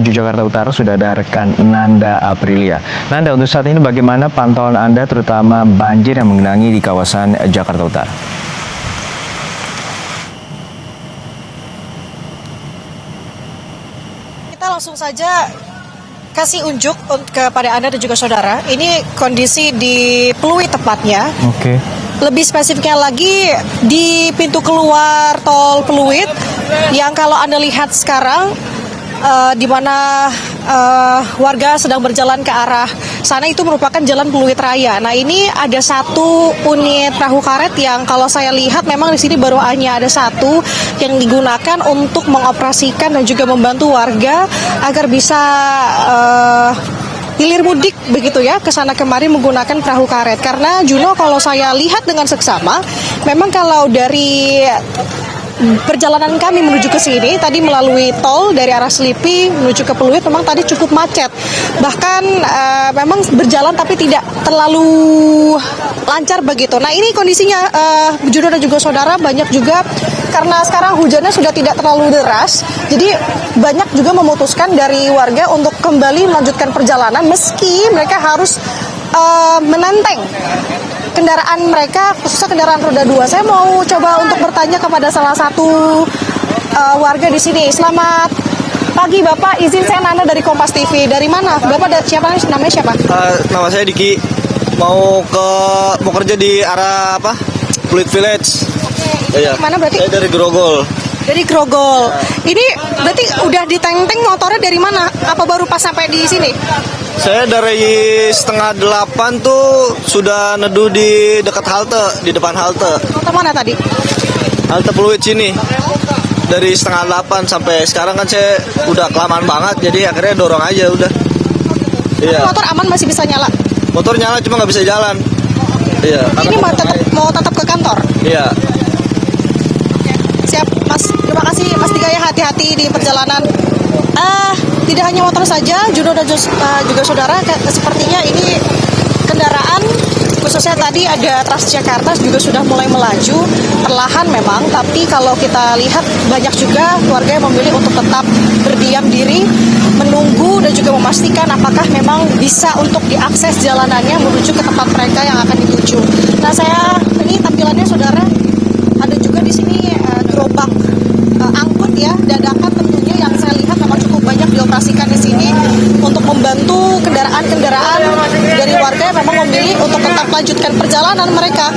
menuju Jakarta Utara sudah ada rekan Nanda Aprilia. Nanda, untuk saat ini bagaimana pantauan Anda terutama banjir yang menggenangi di kawasan Jakarta Utara? Kita langsung saja kasih unjuk kepada Anda dan juga saudara. Ini kondisi di Pluit tepatnya. Oke. Lebih spesifiknya lagi di pintu keluar tol Pluit yang kalau Anda lihat sekarang di mana warga sedang berjalan ke arah sana itu merupakan jalan Pluit Raya. Nah, ini ada satu unit perahu karet yang kalau saya lihat memang di sini baru hanya ada satu yang digunakan untuk mengoperasikan dan juga membantu warga agar bisa hilir mudik begitu ya ke sana kemari menggunakan perahu karet. Karena Juno, kalau saya lihat dengan seksama, memang kalau dari perjalanan kami menuju ke sini tadi melalui tol dari arah Selipi menuju ke Pluit memang tadi cukup macet. Bahkan memang berjalan tapi tidak terlalu lancar begitu. Nah, ini kondisinya Juno dan juga saudara, banyak juga karena sekarang hujannya sudah tidak terlalu deras. Jadi banyak juga memutuskan dari warga untuk kembali melanjutkan perjalanan meski mereka harus menenteng kendaraan mereka, khususnya kendaraan roda 2. Saya mau coba untuk bertanya kepada salah satu warga di sini. Selamat pagi Bapak, izin saya Nana dari Kompas TV. Dari mana? Bapak namanya siapa? Nama saya Diki. Mau kerja di arah apa? Pluit Village. Oke, Iya. mana berarti? Saya dari Grogol. Dari Grogol. Ini berarti udah diteng-teng motornya dari mana? Apa baru pas sampai di sini? Saya dari setengah 8 tuh sudah neduh di dekat halte, di depan halte. Halte mana tadi? Halte Pluit sini. Dari setengah 8 sampai sekarang kan saya udah kelamaan banget, jadi akhirnya dorong aja udah. Iya. Motor aman masih bisa nyala? Motor nyala cuma nggak bisa jalan. Iya. Ini mau tetap ke kantor? Iya. Siap, Mas. Terima kasih, Mas Dika, ya, hati-hati di perjalanan. Tidak hanya motor saja, Juno dan juga saudara, sepertinya ini kendaraan, khususnya tadi ada Transjakarta juga sudah mulai melaju, perlahan memang, tapi kalau kita lihat banyak juga warga yang memilih untuk tetap berdiam diri, menunggu dan juga memastikan apakah memang bisa untuk diakses jalanannya menuju ke tempat mereka yang akan dituju. Nah, ini tampilannya saudara, ada juga di sini gerobak angkut ya, dadakan tentunya yang saya lihat memang cukup banyak dioperasikan di sini untuk membantu kendaraan-kendaraan dari warga yang memang memilih untuk tetap lanjutkan perjalanan mereka.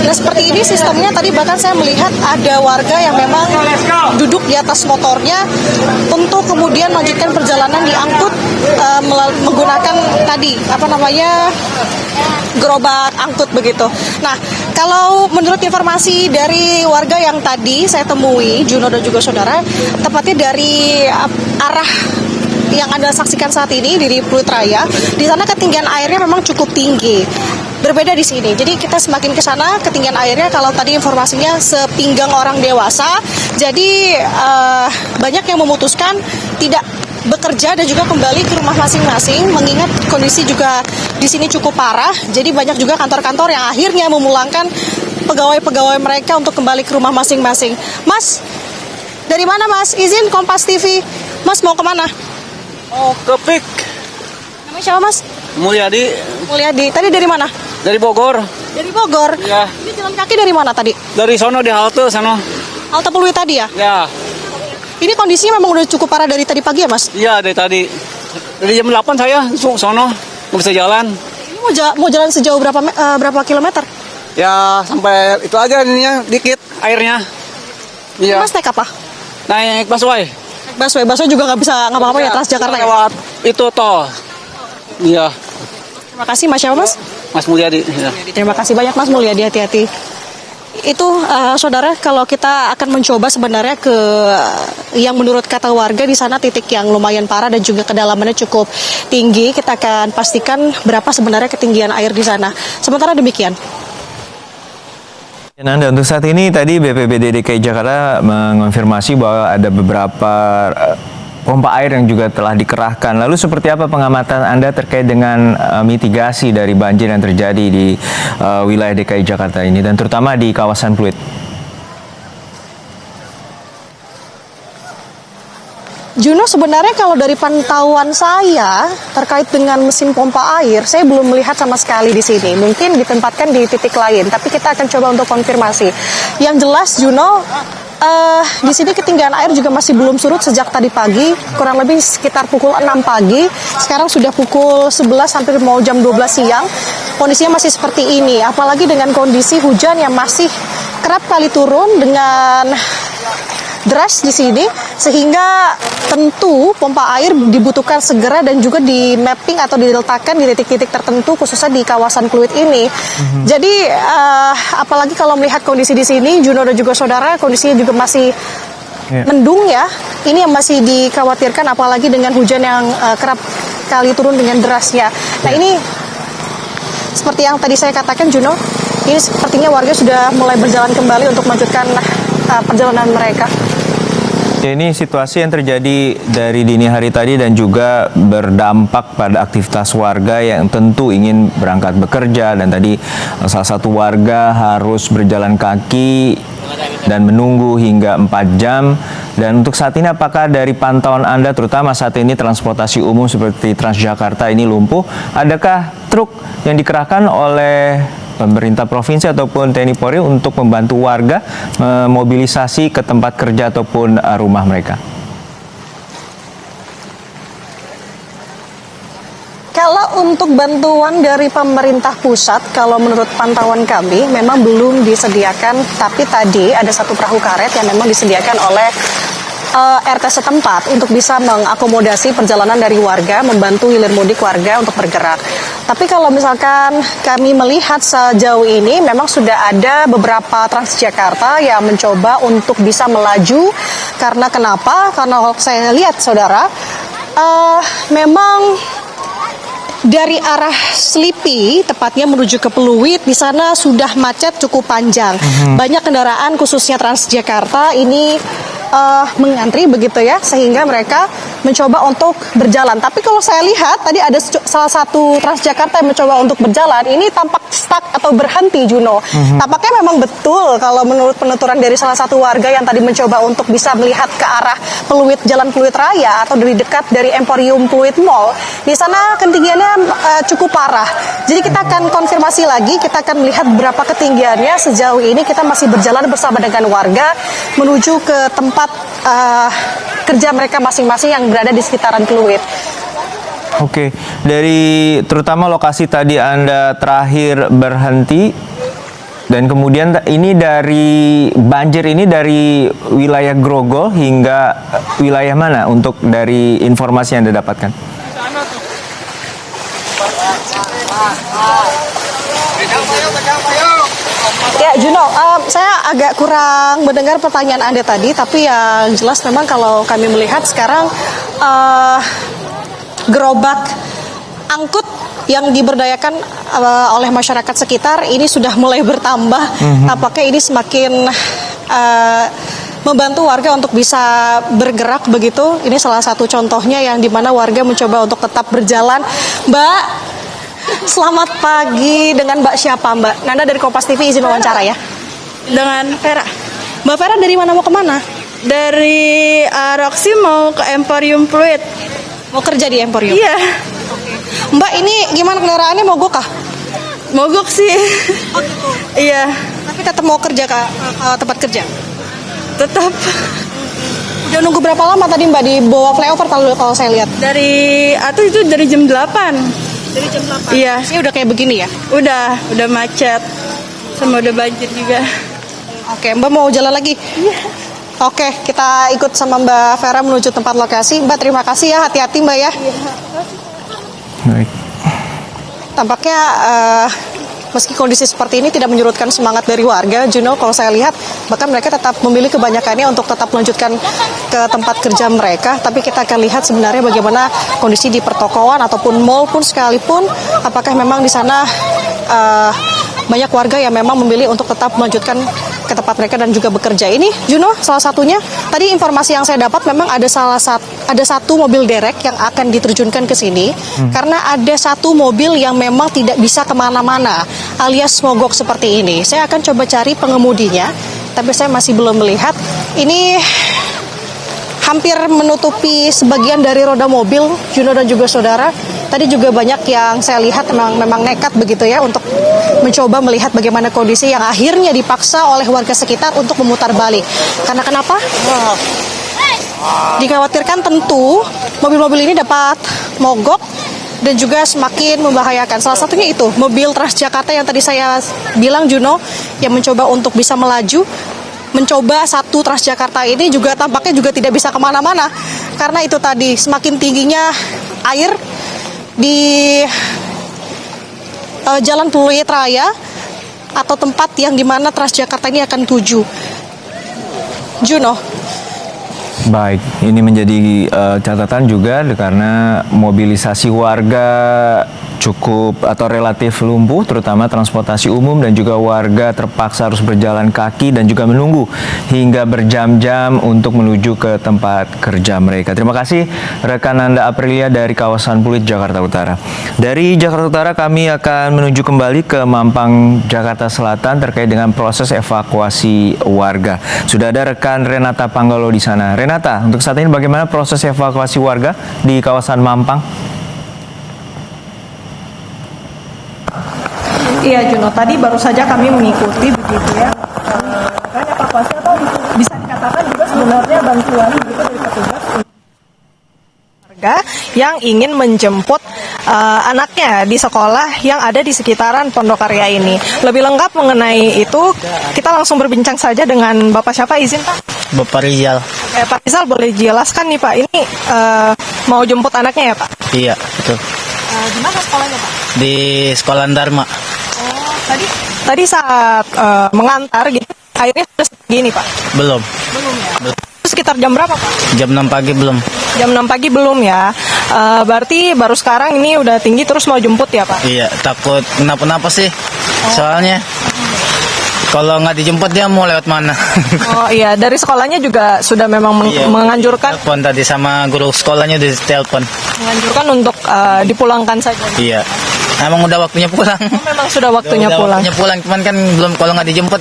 Nah, seperti ini sistemnya, tadi bahkan saya melihat ada warga yang memang duduk di atas motornya untuk kemudian melanjutkan perjalanan diangkut menggunakan tadi gerobak angkut begitu. Nah, kalau menurut informasi dari warga yang tadi saya temui, Juno dan juga saudara, tepatnya dari arah yang Anda saksikan saat ini di Pluit Raya, di sana ketinggian airnya memang cukup tinggi. Berbeda di sini. Jadi kita semakin ke sana ketinggian airnya kalau tadi informasinya sepinggang orang dewasa. Jadi banyak yang memutuskan tidak bekerja dan juga kembali ke rumah masing-masing, mengingat kondisi juga di sini cukup parah. Jadi banyak juga kantor-kantor yang akhirnya memulangkan pegawai-pegawai mereka untuk kembali ke rumah masing-masing. Mas, dari mana Mas? Izin Kompas TV. Mas mau kemana? Oh, ke PIK. Namanya siapa Mas? Mulyadi. Mulyadi. Tadi dari mana? Dari Bogor. Dari Bogor? Ya. Ini jalan kaki dari mana tadi? Dari sono di halte sono. Halte Pluit tadi ya? Ya. Ini kondisinya memang udah cukup parah dari tadi pagi ya Mas? Iya, dari tadi. Dari jam 8 saya sono nggak bisa jalan. Ini mau jalan sejauh berapa kilometer? Ya, sampai itu aja ininya dikit airnya. Iya. Mas naik apa? Naik busway. Naik busway juga nggak bisa ngapa-ngapa ya, Transjakarta ya? Lewat itu tol. Iya. Terima kasih Mas, siapa Mas? Mas Mulyadi. Ya. Terima kasih banyak Mas Mulyadi, hati-hati. Itu saudara, kalau kita akan mencoba sebenarnya ke yang menurut kata warga di sana titik yang lumayan parah dan juga kedalamannya cukup tinggi, kita akan pastikan berapa sebenarnya ketinggian air di sana. Sementara demikian. Nanda, untuk saat ini tadi BPBD DKI Jakarta mengonfirmasi bahwa ada beberapa pompa air yang juga telah dikerahkan. Lalu seperti apa pengamatan Anda terkait dengan mitigasi dari banjir yang terjadi di wilayah DKI Jakarta ini dan terutama di kawasan Pluit? Juno, sebenarnya kalau dari pantauan saya terkait dengan mesin pompa air, saya belum melihat sama sekali di sini. Mungkin ditempatkan di titik lain, tapi kita akan coba untuk konfirmasi. Yang jelas, Juno, di sini ketinggian air juga masih belum surut sejak tadi pagi, kurang lebih sekitar pukul 6 pagi. Sekarang sudah pukul 11 hampir mau jam 12 siang. Kondisinya masih seperti ini, apalagi dengan kondisi hujan yang masih kerap kali turun dengan deras di sini, sehingga tentu pompa air dibutuhkan segera dan juga di mapping atau diletakkan di titik-titik tertentu khususnya di kawasan Pluit ini. Jadi apalagi kalau melihat kondisi di sini, Juno dan juga saudara, kondisinya juga masih mendung ya. Ini yang masih dikhawatirkan apalagi dengan hujan yang kerap kali turun dengan derasnya. Nah ini seperti yang tadi saya katakan, Juno, ini sepertinya warga sudah mulai berjalan kembali untuk melanjutkan perjalanan mereka. Ya, ini situasi yang terjadi dari dini hari tadi dan juga berdampak pada aktivitas warga yang tentu ingin berangkat bekerja, dan tadi salah satu warga harus berjalan kaki dan menunggu hingga 4 jam. Dan untuk saat ini, apakah dari pantauan Anda, terutama saat ini transportasi umum seperti Transjakarta ini lumpuh, adakah truk yang dikerahkan oleh pemerintah provinsi ataupun TNI Polri untuk membantu warga memobilisasi ke tempat kerja ataupun rumah mereka? Kalau untuk bantuan dari pemerintah pusat, kalau menurut pantauan kami memang belum disediakan, tapi tadi ada satu perahu karet yang memang disediakan oleh RT setempat untuk bisa mengakomodasi perjalanan dari warga, membantu hilir mudik warga untuk bergerak. Tapi kalau misalkan kami melihat sejauh ini, memang sudah ada beberapa Transjakarta yang mencoba untuk bisa melaju. Karena kenapa? Karena kalau saya lihat, saudara, memang dari arah Selipi, tepatnya menuju ke Pluit, di sana sudah macet cukup panjang. Banyak kendaraan khususnya Transjakarta ini mengantri begitu ya, sehingga mereka mencoba untuk berjalan. Tapi kalau saya lihat tadi ada salah satu Transjakarta yang mencoba untuk berjalan, ini tampak stuck atau berhenti, Juno. Tampaknya memang betul kalau menurut penuturan dari salah satu warga yang tadi mencoba untuk bisa melihat ke arah Pluit, Jalan Pluit Raya atau dari dekat dari Emporium Pluit Mall. Di sana ketinggiannya cukup parah. Jadi kita akan konfirmasi lagi, kita akan melihat berapa ketinggiannya. Sejauh ini kita masih berjalan bersama dengan warga menuju ke tempat kerja mereka masing-masing yang berada di sekitaran Pluit. Oke, dari terutama lokasi tadi Anda terakhir berhenti, dan kemudian ini dari banjir ini dari wilayah Grogol hingga wilayah mana untuk dari informasi yang Anda dapatkan? Ya, Juno, saya agak kurang mendengar pertanyaan Anda tadi, tapi yang jelas memang kalau kami melihat sekarang gerobak angkut yang diberdayakan oleh masyarakat sekitar ini sudah mulai bertambah. Apakah ini semakin membantu warga untuk bisa bergerak begitu? Ini salah satu contohnya yang dimana warga mencoba untuk tetap berjalan. Mbak, selamat pagi. Dengan Mbak siapa, Mbak? Nanda dari Kompas TV, izin wawancara ya. Dengan Vera. Mbak Vera dari mana mau kemana? Dari Roxy mau ke Emporium Pluit. Mau kerja di Emporium? Iya. Mbak, ini gimana kendaraannya, mogok kah? Mogok sih. Oh gitu. Iya, Tapi tetap mau kerja ke tempat kerja? tetap Udah nunggu berapa lama tadi Mbak di bawah flyover kalau saya lihat? dari itu dari jam 8. Dari jam 8? Iya, Ini udah kayak begini ya? udah macet. Sama udah banjir juga. Oke, Mbak mau jalan lagi? Iya. Oke, kita ikut sama Mbak Vera menuju tempat lokasi. Mbak, terima kasih ya, hati-hati Mbak ya. Baik. Tampaknya meski kondisi seperti ini tidak menyurutkan semangat dari warga, Juno, kalau saya lihat bahkan mereka tetap memilih kebanyakannya untuk tetap melanjutkan ke tempat kerja mereka. Tapi kita akan lihat sebenarnya bagaimana kondisi di pertokoan ataupun mall pun sekalipun, apakah memang di sana banyak warga yang memang memilih untuk tetap melanjutkan ke tempat mereka dan juga bekerja. Ini, Juno, salah satunya tadi informasi yang saya dapat memang ada satu mobil derek yang akan diterjunkan ke sini karena ada satu mobil yang memang tidak bisa kemana-mana alias mogok seperti ini. Saya akan coba cari pengemudinya, tapi saya masih belum melihat. Ini hampir menutupi sebagian dari roda mobil, Juno dan juga saudara. Tadi juga banyak yang saya lihat memang nekat begitu ya untuk mencoba melihat bagaimana kondisi yang akhirnya dipaksa oleh warga sekitar untuk memutar balik. Karena kenapa? Dikhawatirkan tentu mobil-mobil ini dapat mogok dan juga semakin membahayakan. Salah satunya itu mobil Transjakarta yang tadi saya bilang, Juno, yang mencoba untuk bisa melaju. Mencoba satu Transjakarta ini juga tampaknya juga tidak bisa kemana-mana. Karena itu tadi semakin tingginya air di Jalan Pluit Raya atau tempat yang dimana Transjakarta ini akan tuju. Juno. Baik, ini menjadi catatan juga karena mobilisasi warga cukup atau relatif lumpuh, terutama transportasi umum, dan juga warga terpaksa harus berjalan kaki dan juga menunggu hingga berjam-jam untuk menuju ke tempat kerja mereka. Terima kasih rekan Nanda Aprilia dari kawasan Pluit, Jakarta Utara. Dari Jakarta Utara kami akan menuju kembali ke Mampang, Jakarta Selatan terkait dengan proses evakuasi warga. Sudah ada rekan Renata Panggalo di sana. Renata, untuk saat ini bagaimana proses evakuasi warga di kawasan Mampang? Iya Juno, tadi baru saja kami mengikuti begitu ya rangkaian evakuasi atau bisa dikatakan juga sebenarnya bantuan begitu dari petugas warga yang ingin menjemput anaknya di sekolah yang ada di sekitaran Pondok Karya ini. Lebih lengkap mengenai itu kita langsung berbincang saja dengan Bapak siapa, izin Pak? Bapak Rizal. Pak Rizal, boleh jelaskan nih Pak, ini mau jemput anaknya ya Pak? Iya, betul. Di mana sekolahnya Pak? Di Sekolah Dharma. Tadi saat mengantar gitu, airnya sudah segini Pak? Belum. Belum ya? Sekitar jam berapa Pak? Jam 6 pagi belum. Jam 6 pagi belum ya? Berarti baru sekarang ini udah tinggi terus mau jemput ya Pak? Iya, takut kenapa-napa sih. Soalnya kalau nggak dijemput dia mau lewat mana? Oh iya, dari sekolahnya juga sudah memang menganjurkan? Telepon tadi sama guru sekolahnya di telepon. Menganjurkan untuk dipulangkan saja? Iya. Emang udah waktunya pulang. Memang sudah waktunya pulang. Waktunya pulang, cuman kan belum, kalau nggak dijemput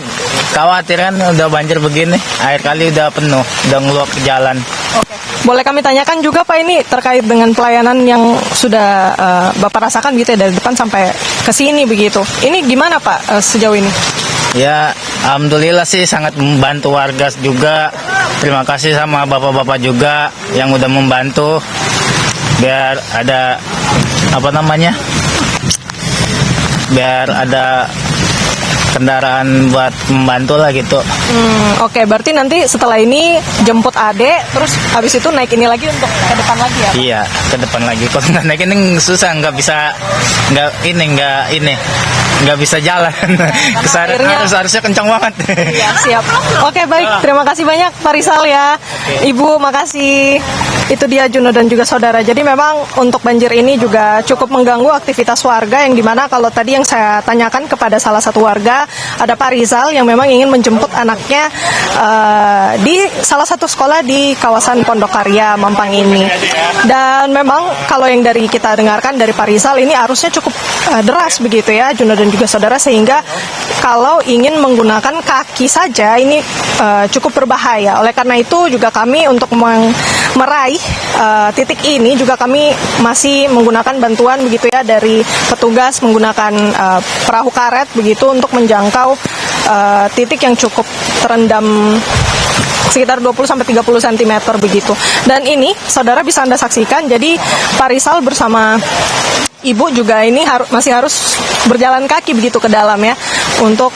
khawatir kan udah banjir begini. Air kali udah penuh, udah ngeluap ke jalan. Oke. Boleh kami tanyakan juga Pak ini terkait dengan pelayanan yang sudah Bapak rasakan gitu ya dari depan sampai ke sini begitu. Ini gimana Pak sejauh ini? Ya, alhamdulillah sih sangat membantu warga juga. Terima kasih sama bapak-bapak juga yang udah membantu biar ada biar ada kendaraan buat membantu lah gitu. Oke, berarti nanti setelah ini jemput adek, terus habis itu naik ini lagi untuk ke depan lagi ya? Iya, ke depan lagi. Kalau nggak naik ini susah, nggak bisa jalan. Harusnya kencang banget. Iya, siap. Oke, baik. Terima kasih banyak Pak Rizal ya. Ibu, makasih. Itu dia Juno dan juga saudara. Jadi memang untuk banjir ini juga cukup mengganggu aktivitas warga yang dimana kalau tadi yang saya tanyakan kepada salah satu warga, ada Pak Rizal yang memang ingin menjemput anaknya di salah satu sekolah di kawasan Pondok Karya Mampang ini. Dan memang kalau yang dari kita dengarkan dari Pak Rizal ini arusnya cukup deras begitu ya Juno dan juga saudara, sehingga kalau ingin menggunakan kaki saja ini cukup berbahaya. Oleh karena itu juga kami untuk meraih titik ini juga kami masih menggunakan bantuan begitu ya dari petugas menggunakan perahu karet begitu untuk menjangkau titik yang cukup terendam sekitar 20-30 cm begitu. Dan ini saudara bisa Anda saksikan, jadi Pak Rizal bersama Ibu juga ini masih harus berjalan kaki begitu ke dalam ya untuk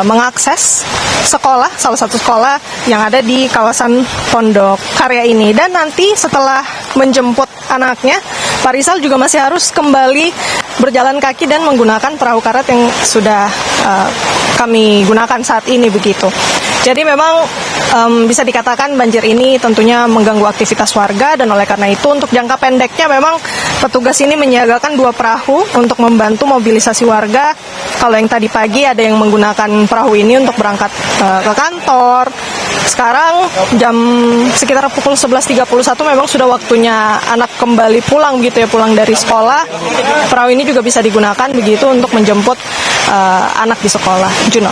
mengakses sekolah, salah satu sekolah yang ada di kawasan Pondok Karya ini. Dan nanti setelah menjemput anaknya, Pak Rizal juga masih harus kembali berjalan kaki dan menggunakan perahu karet yang sudah kami gunakan saat ini begitu. Jadi memang bisa dikatakan banjir ini tentunya mengganggu aktivitas warga, dan oleh karena itu untuk jangka pendeknya memang petugas ini menyiagakan 2 perahu untuk membantu mobilisasi warga. Kalau yang tadi pagi ada yang menggunakan perahu ini untuk berangkat ke kantor. Sekarang jam sekitar pukul 11.31 memang sudah waktunya anak kembali pulang gitu ya, pulang dari sekolah. Perahu ini juga bisa digunakan begitu untuk menjemput anak di sekolah. Juno.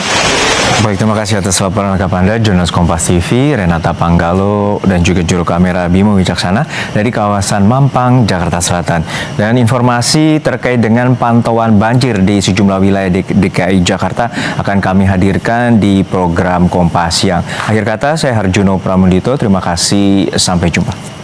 Baik, terima kasih atas laporan lengkap Anda, jurnalis Kompas TV, Renata Panggalo, dan juga juru kamera Bimo Wicaksana dari kawasan Mampang, Jakarta Selatan. Dan informasi terkait dengan pantauan banjir di sejumlah wilayah DKI Jakarta akan kami hadirkan di program Kompas Siang. Akhir kata, saya Harjuno Pramundito, terima kasih, sampai jumpa.